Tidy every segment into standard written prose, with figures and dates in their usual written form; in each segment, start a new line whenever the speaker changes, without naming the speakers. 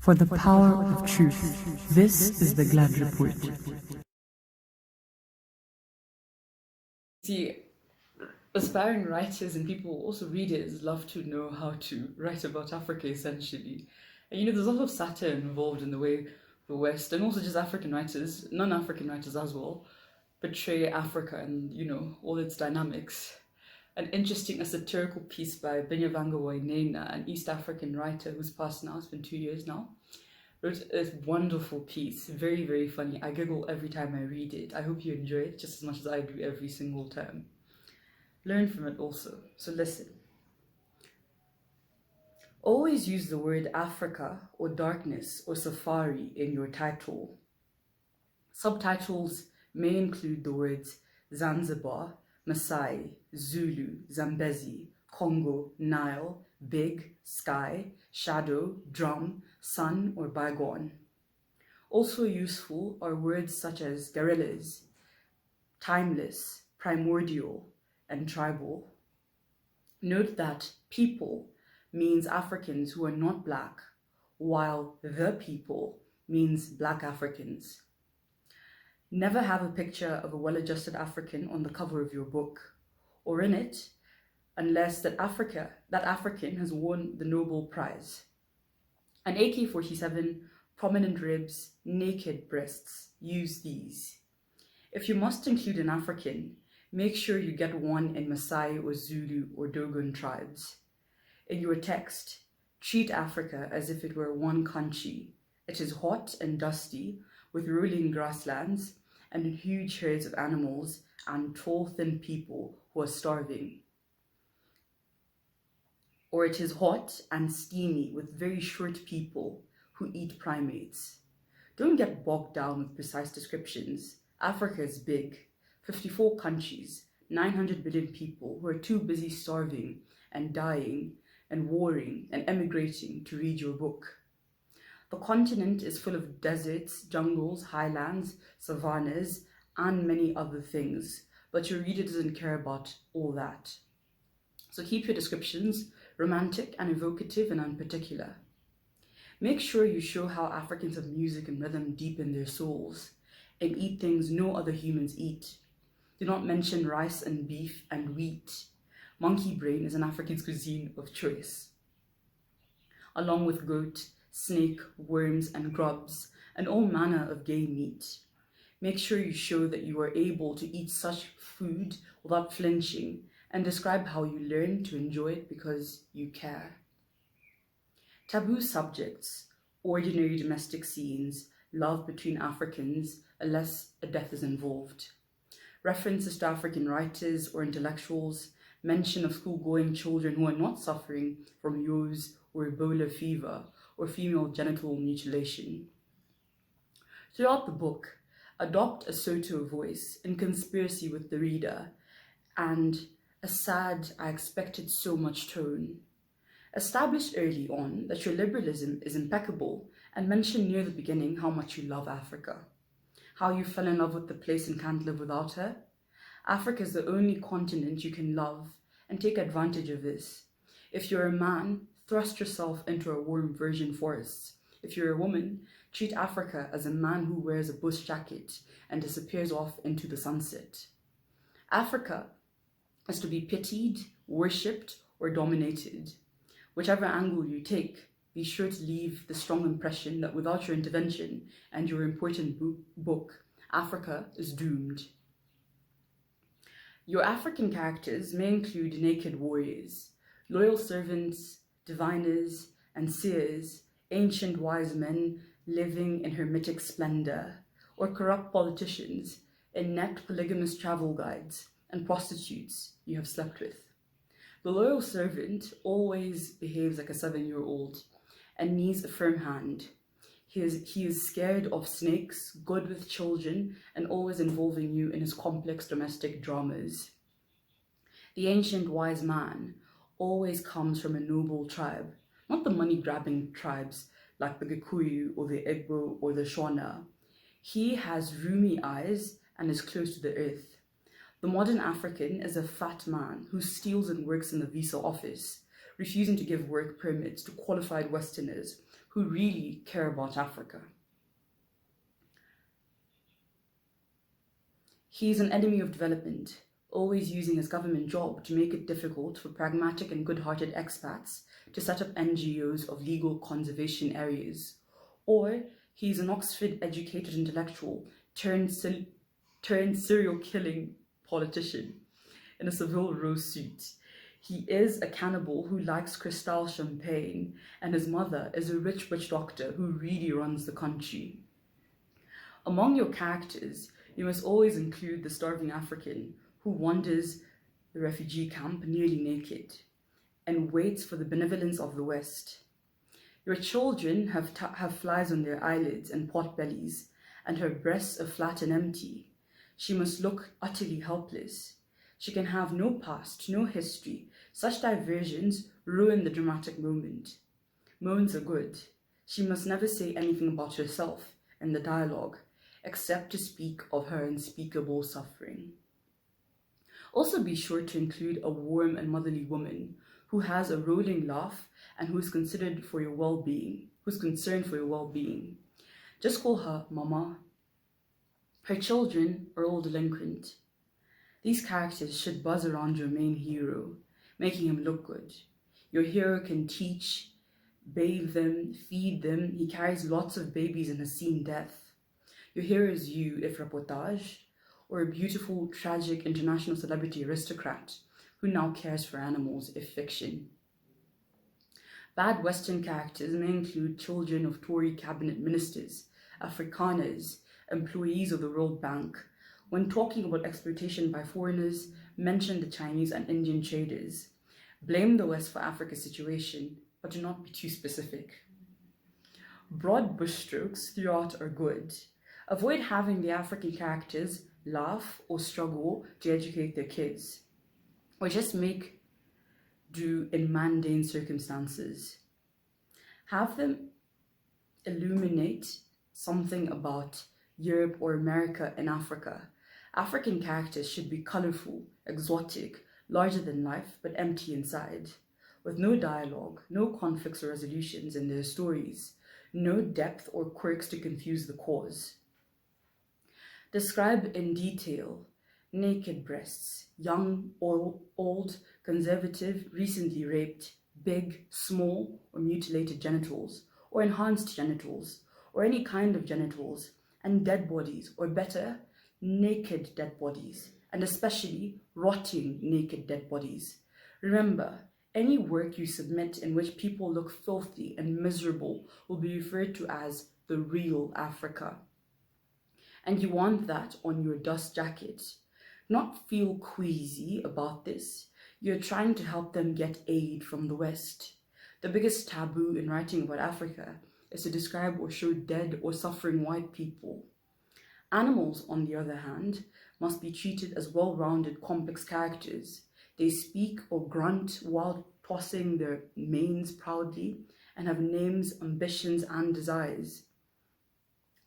For the power of truth, this is the Glad Report.
See, aspiring writers and people, also readers, love to know how to write about Africa, essentially. And there's a lot of satire involved in the way the West, and also just African writers, non-African writers as well, portray Africa and, all its dynamics. An interesting, a satirical piece by Binyavanga Wainaina, an East African writer who's passed now, it's been 2 years now, wrote a wonderful piece, very, very funny. I giggle every time I read it. I hope you enjoy it just as much as I do every single time. Learn from it also. So listen. Always use the word Africa or darkness or safari in your title. Subtitles may include the words Zanzibar, Maasai, Zulu, Zambezi, Congo, Nile, big, sky, shadow, drum, sun, or bygone. Also useful are words such as guerrillas, timeless, primordial, and tribal. Note that people means Africans who are not black, while the people means black Africans. Never have a picture of a well-adjusted African on the cover of your book, or in it, unless that African has won the Nobel Prize. An AK-47, prominent ribs, naked breasts, use these. If you must include an African, make sure you get one in Maasai or Zulu or Dogon tribes. In your text, treat Africa as if it were one country. It is hot and dusty, with rolling grasslands and huge herds of animals and tall, thin people who are starving. Or it is hot and steamy with very short people who eat primates. Don't get bogged down with precise descriptions. Africa is big, 54 countries, 900 billion people who are too busy starving and dying and warring and emigrating to read your book. The continent is full of deserts, jungles, highlands, savannas, and many other things, but your reader doesn't care about all that. So keep your descriptions romantic and evocative and unparticular. Make sure you show how Africans have music and rhythm deep in their souls and eat things no other humans eat. Do not mention rice and beef and wheat. Monkey brain is an African's cuisine of choice, along with goat, snake, worms, and grubs, and all manner of gay meat. Make sure you show that you are able to eat such food without flinching, and describe how you learn to enjoy it because you care. Taboo subjects, ordinary domestic scenes, love between Africans, unless a death is involved. References to African writers or intellectuals, mention of school-going children who are not suffering from yos or Ebola fever or female genital mutilation. Throughout the book, adopt a Soto voice in conspiracy with the reader and a sad, I expected so much tone. Establish early on that your liberalism is impeccable and mention near the beginning how much you love Africa, how you fell in love with the place and can't live without her. Africa is the only continent you can love, and take advantage of this. If you're a man, thrust yourself into a warm virgin forest. If you're a woman, treat Africa as a man who wears a bush jacket and disappears off into the sunset. Africa is to be pitied, worshipped, or dominated. Whichever angle you take, be sure to leave the strong impression that without your intervention and your important book, Africa is doomed. Your African characters may include naked warriors, loyal servants, diviners, and seers, ancient wise men living in hermetic splendor, or corrupt politicians, inept polygamous travel guides, and prostitutes you have slept with. The loyal servant always behaves like a 7-year-old and needs a firm hand. He is scared of snakes, good with children, and always involving you in his complex domestic dramas. The ancient wise man always comes from a noble tribe, not the money-grabbing tribes like the Gikuyu or the Igbo or the Shona. He has roomy eyes and is close to the earth. The modern African is a fat man who steals and works in the visa office, refusing to give work permits to qualified Westerners who really care about Africa. He is an enemy of development, always using his government job to make it difficult for pragmatic and good-hearted expats to set up NGOs of legal conservation areas. Or he's an Oxford-educated intellectual turned serial-killing politician in a Savile Row suit. He is a cannibal who likes Cristal champagne, and his mother is a rich witch doctor who really runs the country. Among your characters, you must always include the starving African who wanders the refugee camp nearly naked and waits for the benevolence of the West. Your children have flies on their eyelids and pot bellies, and her breasts are flat and empty. She must look utterly helpless. She can have no past, no history. Such diversions ruin the dramatic moment. Moans are good. She must never say anything about herself in the dialogue, except to speak of her unspeakable suffering. Also be sure to include a warm and motherly woman who has a rolling laugh and who's concerned for your well-being. Just call her Mama. Her children are all delinquent. These characters should buzz around your main hero, making him look good. Your hero can teach, bathe them, feed them. He carries lots of babies and has seen death. Your hero is you, if reportage, or a beautiful, tragic international celebrity aristocrat who now cares for animals, if fiction. Bad Western characters may include children of Tory cabinet ministers, Afrikaners, employees of the World Bank. When talking about exploitation by foreigners, mention the Chinese and Indian traders. Blame the West for Africa's situation, but do not be too specific. Broad brushstrokes throughout are good. Avoid having the African characters laugh or struggle to educate their kids, or just make do in mundane circumstances. Have them illuminate something about Europe or America and Africa. African characters should be colorful, exotic, larger than life, but empty inside, with no dialogue, no conflicts or resolutions in their stories, no depth or quirks to confuse the cause. Describe in detail naked breasts, young or old, conservative, recently raped, big, small, or mutilated genitals, or enhanced genitals, or any kind of genitals, and dead bodies, or better, naked dead bodies, and especially rotting naked dead bodies. Remember, any work you submit in which people look filthy and miserable will be referred to as the real Africa. And you want that on your dust jacket. Not feel queasy about this. You're trying to help them get aid from the West. The biggest taboo in writing about Africa is to describe or show dead or suffering white people. Animals, on the other hand, must be treated as well-rounded, complex characters. They speak or grunt while tossing their manes proudly and have names, ambitions, and desires.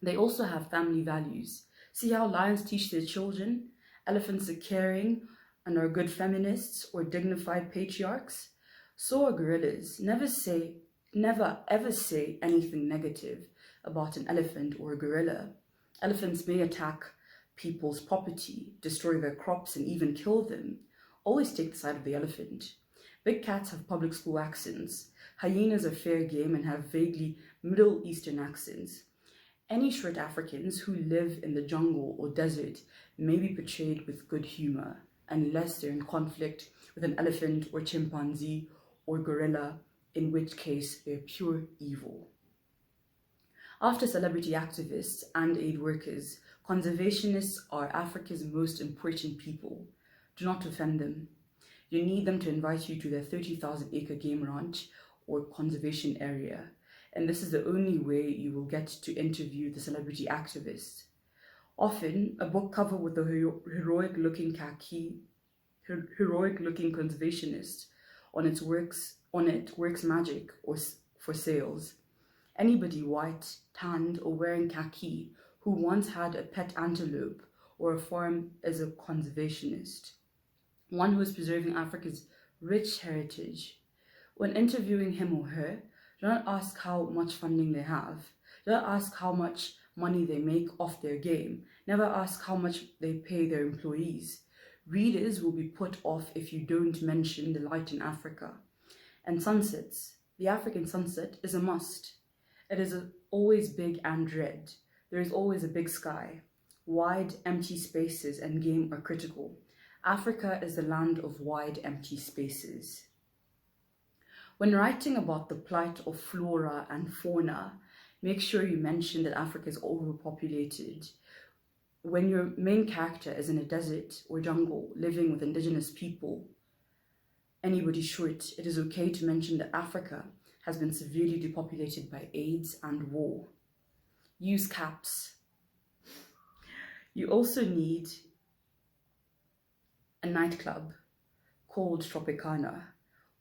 They also have family values. See how lions teach their children? Elephants are caring and are good feminists or dignified patriarchs. So are gorillas. Never ever say anything negative about an elephant or a gorilla. Elephants may attack people's property, destroy their crops, and even kill them. Always take the side of the elephant. Big cats have public school accents. Hyenas are fair game and have vaguely Middle Eastern accents. Any short Africans who live in the jungle or desert may be portrayed with good humor, unless they're in conflict with an elephant or chimpanzee or gorilla, in which case they're pure evil. After celebrity activists and aid workers, conservationists are Africa's most important people. Do not offend them. You need them to invite you to their 30,000-acre game ranch or conservation area, and this is the only way you will get to interview the celebrity activist. Often, a book cover with a heroic-looking conservationist on it works magic or for sales. Anybody white, tanned, or wearing khaki who once had a pet antelope or a farm is a conservationist, one who is preserving Africa's rich heritage. When interviewing him or her, do Don't ask how much funding they have. Don't ask how much money they make off their game. Never ask how much they pay their employees. Readers will be put off if you don't mention the light in Africa. And sunsets. The African sunset is a must. It is always big and red. There is always a big sky. Wide, empty spaces and game are critical. Africa is the land of wide, empty spaces. When writing about the plight of flora and fauna, make sure you mention that Africa is overpopulated. When your main character is in a desert or jungle living with indigenous people, anybody short, it is okay to mention that Africa has been severely depopulated by AIDS and war. Use caps. You also need a nightclub called Tropicana,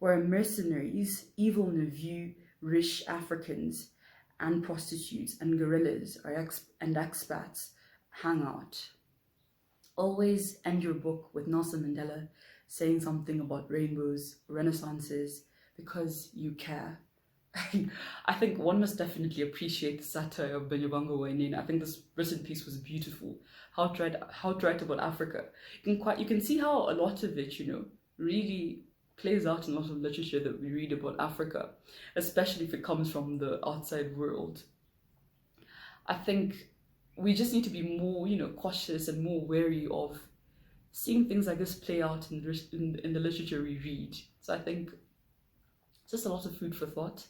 where mercenaries, evil Nauvoo, rich Africans, and prostitutes and guerrillas and expats hang out. Always end your book with Nelson Mandela saying something about rainbows, renaissances, because you care. I think one must definitely appreciate the satire of Binyavanga Wainaina. I think this written piece was beautiful. How to write about Africa. You can see how a lot of it, really plays out in a lot of literature that we read about Africa, especially if it comes from the outside world. I think we just need to be more, cautious and more wary of seeing things like this play out in the literature we read. So I think it's just a lot of food for thought.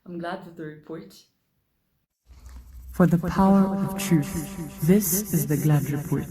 I'm glad with the report.
For the power of truth, this is the Glad Report.